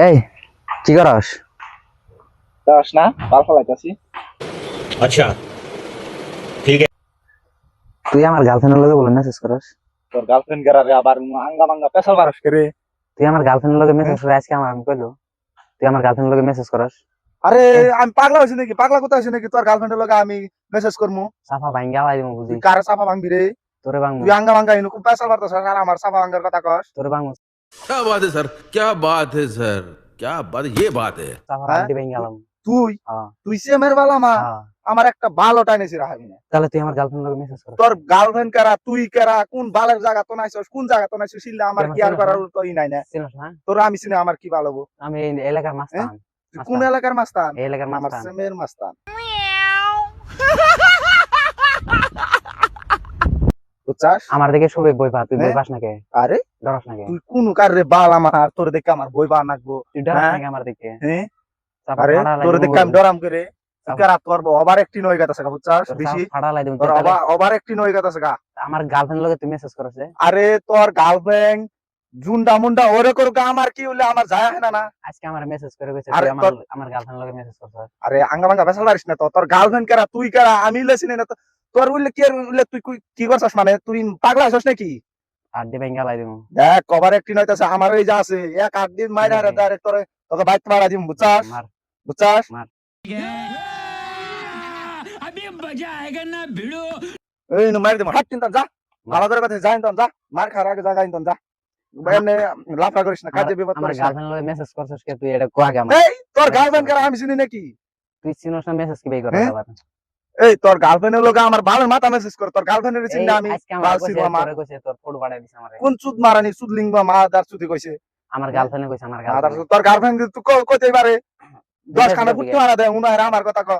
এই কি করস? না বাল ফলাইতাছি। अच्छा ठीक है। তুই আমার গার্লফ্রেন্ডের লগে বলে মেসেজ করস? তোর গার্লফ্রেন্ড গেরারে আবার আঙ্গা মাঙ্গা পেশাল বারস করে। তুই আমার গার্লফ্রেন্ডের লগে মেসেজ করে আজকে আমি কইলো তুই আমার গার্লফ্রেন্ডের লগে মেসেজ করস? আরে আমি পাগলা হইছি নাকি? পাগলা কথা হইছি নাকি? তোর গার্লফ্রেন্ডের লগে আমি মেসেজ করমু? সাফা ভাঙ্গা লাই দিমু বুঝি। তুই কার সাফা ভাঙবি রে? তোরে ভাঙমু। তুই আঙ্গা মাঙ্গা ইনু পেশাল বারতাছ আর আমার সাফা ভাঙার কথা কস? তোরে ভাঙমু। क्या बात है सर, क्या बात है सर, क्या बात, ये बात है। সাফা হ্যাঁ? রাড্ডি ভাঙ্গালাম। তুই হ্যাঁ তুই সেমের বালা মা হ্যাঁ। আমার একটা ভালো টাইনেছি রাখাবি না। তাহলে তুই আমার গার্লফ্রেন্ডের লগে মেসেজ করস? তোর গার্লফ্রেন্ড কারা, তুই কারা, কোন বালের জায়গা তো নাইছস, কোন জায়গা তো নাইছস, সিল্লা আমার কি আর করার তো ই নাই না। চিনস না? তোর আমি চিনি আমার কি ভালো হবো? আমি এই এলাকার মাস্তান। তুই কোন এলাকার মাস্তান? এই এলাকার আমার মাস্তান। সেমের মাস্তান। বুঝছাস? আমার দিকে শুবে বই পা, তুই বই হ্যাঁ? পাস নাকি? আরে ডরস নাকি? তুই কোন কারে বাল আমার তোর দেখে আমার বই বা নাকবো? তুই ডরস হ্যাঁ? নাকি আমার দিকে? হ্যাঁ? সাফা আরে ফাড়া লাই তোর দিমু দেখে আমি বুঝি। ডরাম করে তুই কারা তোর ওভার একটি নয় গাতাছে বুঝছাস? তোর বেশি সাফা ফাড়া লাই দিমু। তোর ওভার একটি নয় গাতাছে গা। আমার গার্লফ্রেন্ডের লগে তুই মেসেজ করস রে? আরে তোর গার্লফ্রেন্ড জুন্ডা মুন্ডা ওরে করুক আমার কি হইলে আমার যায় হয় না। আজকে আমার মেসেজ করে কইছে আরে তুই আমার গার্লফ্রেন্ডের লগে মেসেজ করছ। আরে আঙ্গা মাঙ্গা বেসাল পারিস না তো। তোর গার্লফ্রেন্ড কারা, তুই কারা, আমি লেছিনি না তো। তোর উল্লে কি আর উল্লে তুই কি করছস মানে তুই পাগলা হইছস নাকি? আড্ডি ভাঙ্গা লাই দিমু। দেখ কভার একটি নয়তাছে আমার এই যা আছে এক আট দিন মাইরা রে ডাইরেক্ট তোরে তোকে বাইক মারা দিম বুঝছাস? মার বুঝছাস? মার। এই নো মার দিম হাট তিন যা। ভালো করে কথা যাইন তন যা। মার খাওয়ার আগে যা যাইন তন যা। এমনি লাফা করিস না, কাজে বিপদ আমার করিস না। গার্লফ্রেন্ডের লগে মেসেজ করছস কে তুই এটা কো আগে আমার। এই তোর গার্লফ্রেন্ড কারা আমি চিনি নাকি? তুই চিনস না মেসেজ কি বেই করছ হ্যাঁ? আবার? এই তোর গার্লফ্রেন্ডের লোক আমার বালের মাথা মেসেজ করে। তোর গার্লফ্রেন্ডের চিনি না আমি? আজকে আমার বালছি কইছে আমার তোরে কইছে তোর ফটো পাঠাই দিছে আমারে। কোন চুদ মারানি চুদ লিঙ্গ মা দার চুদি কইছে। আমার গার্লফ্রেন্ডে কইছে আমার আর গার্লফ্রেন্ড। তোর গার্লফ্রেন্ড তুই কইতে পারে 10 খানা ফুটতে মারা দেয় উনার আমার কথা ক।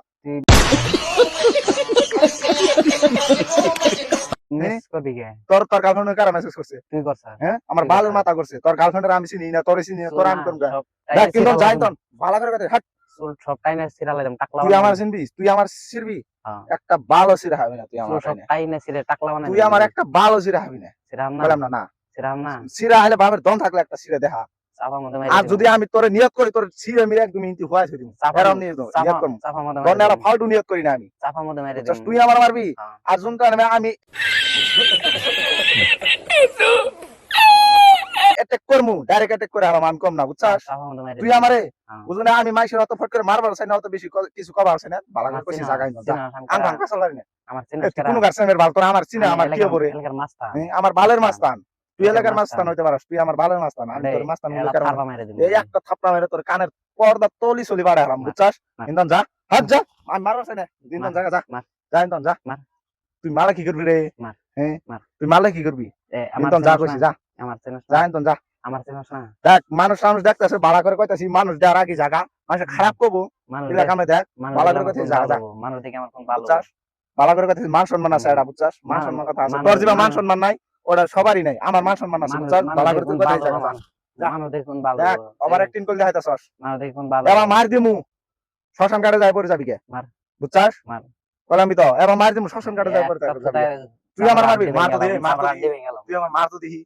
মেসেজ করবি কে? তোর গার্লফ্রেন্ডের কারা মেসেজ করছে? তুই করছ। হ্যাঁ আমার ঠিক বালের আছে। মাথা করছে। তোর গার্লফ্রেন্ডের আমি চিনি না, তোরে চিনি না, তোর আমি কোন গা। সব দেখ কিন্তু টাইনা যাই তন ভালো করে কথা হাট। সব টাইনা সিরা লাইলাম টাকলা। তুই আমার চিনবি, তুই আমার চিরবি হ্যাঁ। একটা ভালো সিরা হবে না তুই আমার সব কাছে। টাইনা সিরা টাকলা বানাই। তুই আমার একটা ভালো সিরা হবে না। সিরাম না। বললাম না না সিরাম না। সিরা হলে বাবার দম থাকলে একটা সিরা দেখা। চাপা মধ্যে আর যদি আমি তোরে নিয়ত করি তোর সিরা মিরে একদম ইনতি হওয়া ছিল। এরকম নিয়ত করব। চাপা মধ্যে গন্ডালা ফালতু নিয়ত করি না আমি। চাপা মধ্যে মেরে বুঝছস? দিবি। তুই আমার মারবি হ্যাঁ। আর জুনটা আমি অ্যাটাক করমু, ডাইরেক্ট অ্যাটাক করে আর মান কম না বুঝছস? চাপা মধ্যে মেরে তুই আমারে হ্যাঁ। বুঝলি আমি মাইশের অত ফট করে মারবার চাই না, অত বেশি কিছু কবার আছে না। ভালো করে কইছি জায়গায় না যা। আম ভাঙ পেছাল পারি না। আমার এ, চিনস তুই করা। কোন গার্লফ্রেন্ডের বাল তোর আমার চিনা আমার কি হবে? এলাকার মাস্তান। আমার বালের মাস্তান। তুই এলাকার এলাকার মাস্তান মাস্তান হইতে পারস, তুই আমার বালের মাস্তান। আমি তোর মাস্তান এলা এলাকার থারবা মেরে দিবি। এই একটা থাপড়া মেরে তোর কানের পর্দা তলি চলি বাড়া হারাম বুঝছস? মার। ইন্দন যা হাট যা। আমি মারবার চাই না। ইন্দন জায়গা যা। মার। যা ইন্দন যা। মার। তুই মারলে কি করবি রে? মার। হ্যাঁ মার। তুই মারলে কি করবি? আমার ইন্দন যা চিনস কইছি না। যা। আমার চিনস যা না। ইন্দন যা। আমার চিনস না। দেখ মানুষ দেখতেছে ভাড়া করে কইতাছি মানুষ দেওয়ার আগে জায়গা মানুষ খারাপ করবো মানুষ এলাকা আমি দেখ ভালো করে দেখে কথা যা যা মানুষ দেখে আমার কোন ভালো। বুঝছস? ভালো করে কথা মান সম্মান আছে এটা বুঝছস? মান সম্মান কথা আছে। তোর জীবন মান সম্মান নাই ওটা সবারই নাই, আমার মান সম্মান আছে বুঝছস? ভালো করে তুই কথা যা যা। মানুষ দেখে কোন ভালো। দেখ ওভার অ্যাক্টিং করলে দেখাইতাছস। মানুষ দেখে কোন ভালো। এবার মার দিমু শ্মশান কাটে যাই পড়ে যাবি কে? মার। বুঝছস? মার। বললাম তো এবার মার দিমু শ্মশান কাটে যাই পড়ে যাবি। তুই আমার মারবি মার তো দিবি মার তো দিবি। তুই আমার মার তো দিবি।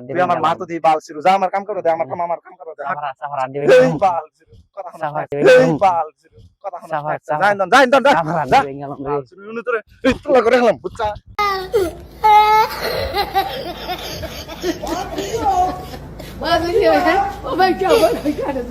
তুই আমার মার তো দিবি বাল ছিড়ু যা আমার কাম করো দে আমার কাম করো দে। এই বাল ছিড়ু কথা শোনা। এই বাল ছিড়ু কথা শোনা। যাই দন যা। বাল ছিড়ু ইউনি তোরে এই তোলা করে গেলাম বুঝছস? Oh my God, what kind of